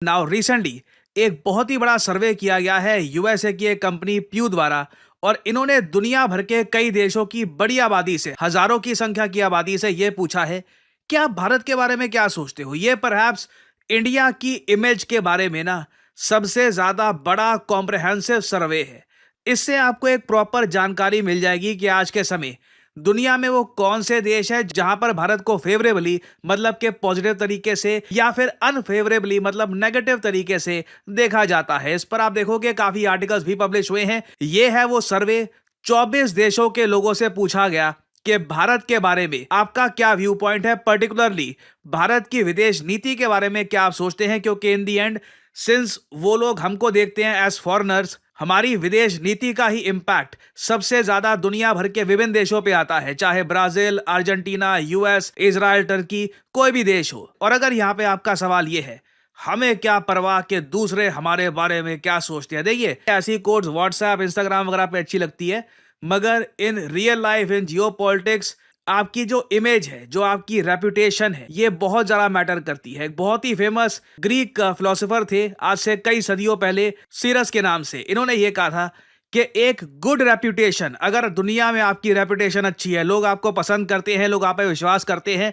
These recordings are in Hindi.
नाउ रिसेंटली एक बहुत ही बड़ा सर्वे किया गया है यूएसए की एक कंपनी प्यू द्वारा, और इन्होंने दुनिया भर के कई देशों की बड़ी आबादी से, हजारों की संख्या की आबादी से ये पूछा है कि आप भारत के बारे में क्या सोचते हो। ये परहैप्स इंडिया की इमेज के बारे में ना सबसे ज्यादा बड़ा कॉम्प्रहेंसिव सर्वे है। इससे आपको एक प्रॉपर जानकारी मिल जाएगी कि आज के समय दुनिया में वो कौन से देश है जहां पर भारत को फेवरेबली मतलब के पॉजिटिव तरीके से या फिर अनफेवरेबली मतलब नेगेटिव तरीके से देखा जाता है। इस पर आप देखोगे काफी आर्टिकल्स भी पब्लिश हुए हैं। ये है वो सर्वे, 24 देशों के लोगों से पूछा गया कि भारत के बारे में आपका क्या व्यू पॉइंट है, पर्टिकुलरली भारत की विदेश नीति के बारे में क्या आप सोचते हैं। क्योंकि इन दी एंड सिंस वो लोग हमको देखते हैं एज फॉरेनर्स, हमारी विदेश नीति का ही इंपैक्ट सबसे ज्यादा दुनिया भर के विभिन्न देशों पे आता है, चाहे Brazil, Argentina, US, Israel, Turkey, कोई भी देश हो। और अगर यहाँ पे आपका सवाल ये है हमें क्या परवाह कि दूसरे हमारे बारे में क्या सोचते हैं, देखिए ऐसी कोड्स व्हाट्सएप, इंस्टाग्राम वगैरह पे अच्छी लगती है, मगर in real life, in Jio politics, आपकी जो इमेज है, जो आपकी रेपुटेशन है, ये बहुत ज्यादा मैटर करती है। एक बहुत ही फेमस ग्रीक फिलोसोफर थे आज से कई सदियों पहले, सीरस के नाम से। इन्होंने ये कहा था कि एक गुड रेपुटेशन, अगर दुनिया में आपकी रेपुटेशन अच्छी है, लोग आपको पसंद करते हैं, लोग आप पे विश्वास करते हैं,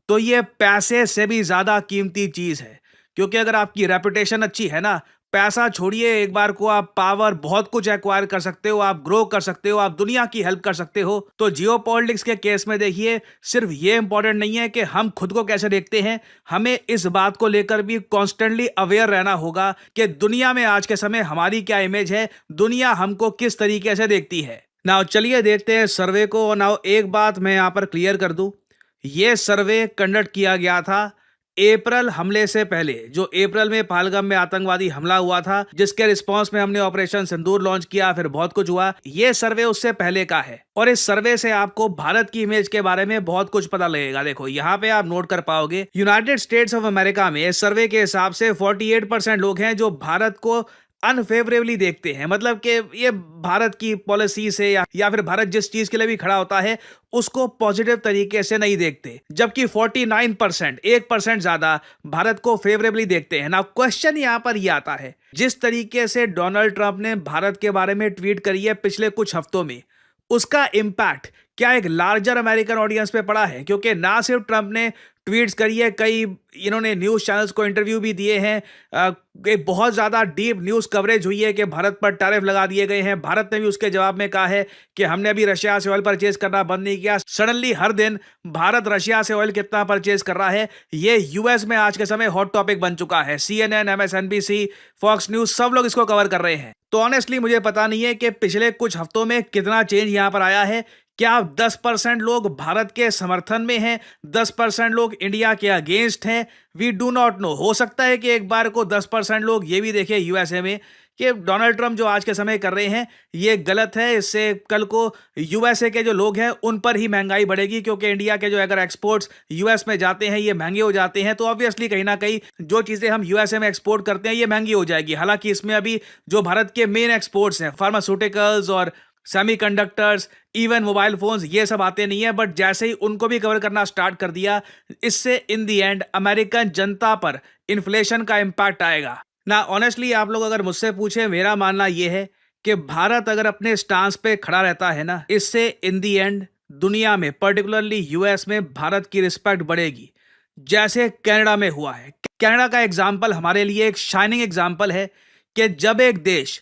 तो ये पैसे से भी ज्यादा कीमती चीज है। क्योंकि अगर आपकी रेपुटेशन अच्छी है ना, पैसा छोड़िए, एक बार को आप पावर, बहुत कुछ एक्वायर कर सकते हो, आप ग्रो कर सकते हो, आप दुनिया की हेल्प कर सकते हो। तो जियोपॉलिटिक्स के केस में देखिए सिर्फ ये इंपॉर्टेंट नहीं है कि हम खुद को कैसे देखते हैं, हमें इस बात को लेकर भी कॉन्स्टेंटली अवेयर रहना होगा कि दुनिया में आज के समय हमारी क्या इमेज है, दुनिया हमको किस तरीके से देखती है। नाउ चलिए देखते हैं सर्वे को। नाउ एक बात मैं यहाँ पर क्लियर कर दूं, ये सर्वे कंडक्ट किया गया था अप्रैल हमले से पहले। जो अप्रैल में पहलगाम में आतंकवादी हमला हुआ था, जिसके रिस्पांस में हमने ऑपरेशन सिंदूर लॉन्च किया, फिर बहुत कुछ हुआ, ये सर्वे उससे पहले का है। और इस सर्वे से आपको भारत की इमेज के बारे में बहुत कुछ पता लगेगा। देखो यहाँ पे आप नोट कर पाओगे, यूनाइटेड स्टेट्स ऑफ अमेरिका में इस सर्वे के हिसाब से 48% लोग हैं जो भारत को अनफेवरेबली देखते हैं। मतलब कि ये भारत की पॉलिसी से या फिर भारत जिस चीज के लिए भी खड़ा होता है उसको पॉजिटिव तरीके से नहीं देखते, जबकि 49%, 1% ज्यादा भारत को फेवरेबली देखते हैं। ना क्वेश्चन यहां पर ये आता है, जिस तरीके से डोनाल्ड ट्रंप ने भारत के बारे में ट्वीट करी है पिछले कुछ हफ्तों में, उसका इंपैक्ट क्या एक लार्जर अमेरिकन ऑडियंस पे पड़ा है। क्योंकि ना सिर्फ ट्रंप ने ट्वीट्स करी है, कई इन्होंने न्यूज चैनल्स को इंटरव्यू भी दिए हैं, एक बहुत ज्यादा डीप न्यूज कवरेज हुई है कि भारत पर टैरिफ लगा दिए गए हैं। भारत ने भी उसके जवाब में कहा है कि हमने अभी रशिया से ऑयल परचेज करना बंद नहीं किया। सडनली हर दिन भारत रशिया से ऑयल कितना परचेज कर रहा है, ये यूएस में आज के समय हॉट टॉपिक बन चुका है। CNN, MSNBC, फॉक्स न्यूज, सब लोग इसको कवर कर रहे हैं। तो ऑनेस्टली मुझे पता नहीं है कि पिछले कुछ हफ्तों में कितना चेंज यहां पर आया है। क्या 10% लोग भारत के समर्थन में हैं, 10% लोग इंडिया के अगेंस्ट हैं, वी डू नॉट नो। हो सकता है कि एक बार को 10% लोग ये भी देखें यूएसए में कि डोनाल्ड ट्रंप जो आज के समय कर रहे हैं ये गलत है, इससे कल को यूएसए के जो लोग हैं उन पर ही महंगाई बढ़ेगी। क्योंकि इंडिया के जो अगर एक्सपोर्ट्स यूएस में जाते हैं ये महंगे हो जाते हैं, तो ऑब्वियसली कहीं ना कहीं जो चीजें हम यूएसए में एक्सपोर्ट करते हैं ये महंगी हो जाएगी। हालांकि इसमें अभी जो भारत के मेन एक्सपोर्ट्स हैं, फार्मास्यूटिकल्स और सेमीकंडक्टर्स, इवन मोबाइल फोन्स, ये सब आते नहीं है, बट जैसे ही उनको भी कवर करना स्टार्ट कर दिया, इससे इन दी एंड अमेरिकन जनता पर इन्फ्लेशन का इंपैक्ट आएगा। ना ऑनेस्टली आप लोग अगर मुझसे पूछे, मेरा मानना यह है कि भारत अगर अपने स्टांस पे खड़ा रहता है ना, इससे इन दी एंड दुनिया में, पर्टिकुलरली यूएस में, भारत की रिस्पेक्ट बढ़ेगी, जैसे कनाडा में हुआ है। कनाडा का एग्जाम्पल हमारे लिए एक शाइनिंग एग्जाम्पल है कि जब एक देश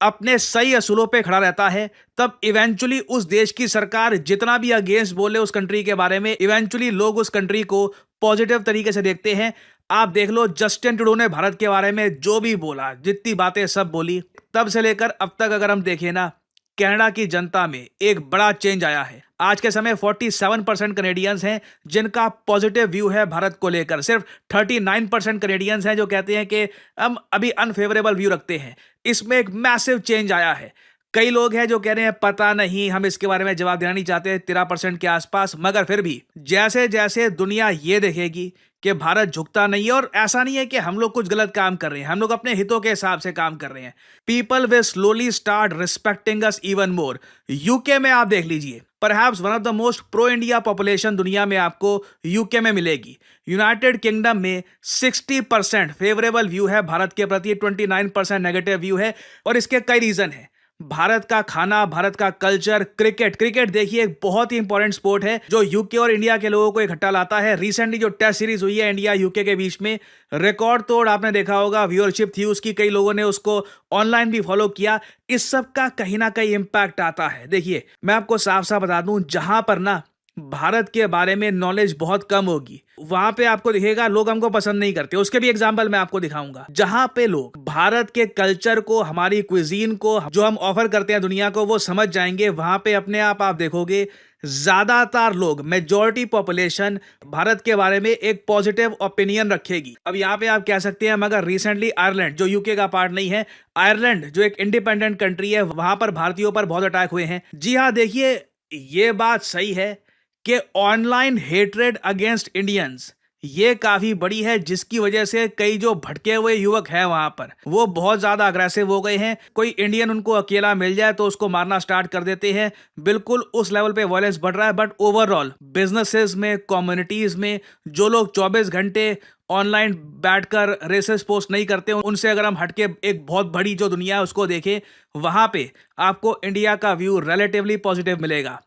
अपने सही असूलों पे खड़ा रहता है तब इवेंचुअली उस देश की सरकार जितना भी अगेंस्ट बोले उस कंट्री के बारे में, इवेंचुअली लोग उस कंट्री को पॉजिटिव तरीके से देखते हैं। आप देख लो, जस्टिन ट्रूडो ने भारत के बारे में जो भी बोला, जितनी बातें सब बोली, तब से लेकर अब तक अगर हम देखें ना, कनाडा की जनता में एक बड़ा चेंज आया है। आज के समय 47% कनेडियंस हैं जिनका पॉजिटिव व्यू है भारत को लेकर। सिर्फ 39% कनेडियंस हैं जो कहते हैं कि हम अभी अनफेवरेबल व्यू रखते हैं। इसमें एक मैसिव चेंज आया है। कई लोग हैं जो कह रहे हैं पता नहीं, हम इसके बारे में जवाब देना नहीं चाहते, 13% के आसपास। मगर फिर भी जैसे जैसे दुनिया ये देखेगी कि भारत झुकता नहीं है, और ऐसा नहीं है कि हम लोग कुछ गलत काम कर रहे हैं, हम लोग अपने हितों के हिसाब से काम कर रहे हैं, people will slowly start respecting us even more. UK में आप देख लीजिए, perhaps one of the most pro India population दुनिया में आपको यूके में मिलेगी। यूनाइटेड किंगडम में 60% फेवरेबल व्यू है भारत के प्रति, 29% नेगेटिव व्यू है। और इसके कई रीजन है। भारत का खाना, भारत का कल्चर, क्रिकेट देखिए एक बहुत ही इंपॉर्टेंट स्पोर्ट है जो यूके और इंडिया के लोगों को इकट्ठा लाता है। रिसेंटली जो टेस्ट सीरीज हुई है इंडिया यूके के बीच में, रिकॉर्ड तोड़ आपने देखा होगा, व्यूअरशिप थी उसकी, कई लोगों ने उसको ऑनलाइन भी फॉलो किया। इस सब का कहीं ना कहीं इंपैक्ट आता है। देखिए मैं आपको साफ साफ बता दूं, जहां पर ना भारत के बारे में नॉलेज बहुत कम होगी, वहां पे आपको दिखेगा लोग हमको पसंद नहीं करते। उसके भी एग्जांपल मैं आपको दिखाऊंगा। जहां पे लोग भारत के कल्चर को, हमारी क्विजीन को, जो हम ऑफर करते हैं दुनिया को, वो समझ जाएंगे, वहां पे अपने आप देखोगे ज्यादातर लोग, मेजॉरिटी पॉपुलेशन भारत के बारे में एक पॉजिटिव ओपिनियन रखेगी। अब यहाँ पे आप कह सकते हैं मगर रिसेंटली आयरलैंड, जो यूके का पार्ट नहीं है, आयरलैंड जो एक इंडिपेंडेंट कंट्री है, वहां पर भारतीयों पर बहुत अटैक हुए हैं। जी हाँ, देखिए ये बात सही है कि ऑनलाइन हेट्रेड अगेंस्ट इंडियंस ये काफी बड़ी है, जिसकी वजह से कई जो भटके हुए युवक हैं वहां पर वो बहुत ज्यादा अग्रेसिव हो गए हैं। कोई इंडियन उनको अकेला मिल जाए तो उसको मारना स्टार्ट कर देते हैं। बिल्कुल उस लेवल पे वायलेंस बढ़ रहा है। बट ओवरऑल बिजनेसेस में, कम्युनिटीज में जो लोग 24 घंटे ऑनलाइन बैठकर रेसेस पोस्ट नहीं करते, उनसे अगर हम हटके एक बहुत बड़ी जो दुनिया है उसको देखें, वहां पे आपको इंडिया का व्यू रिलेटिवली पॉजिटिव मिलेगा।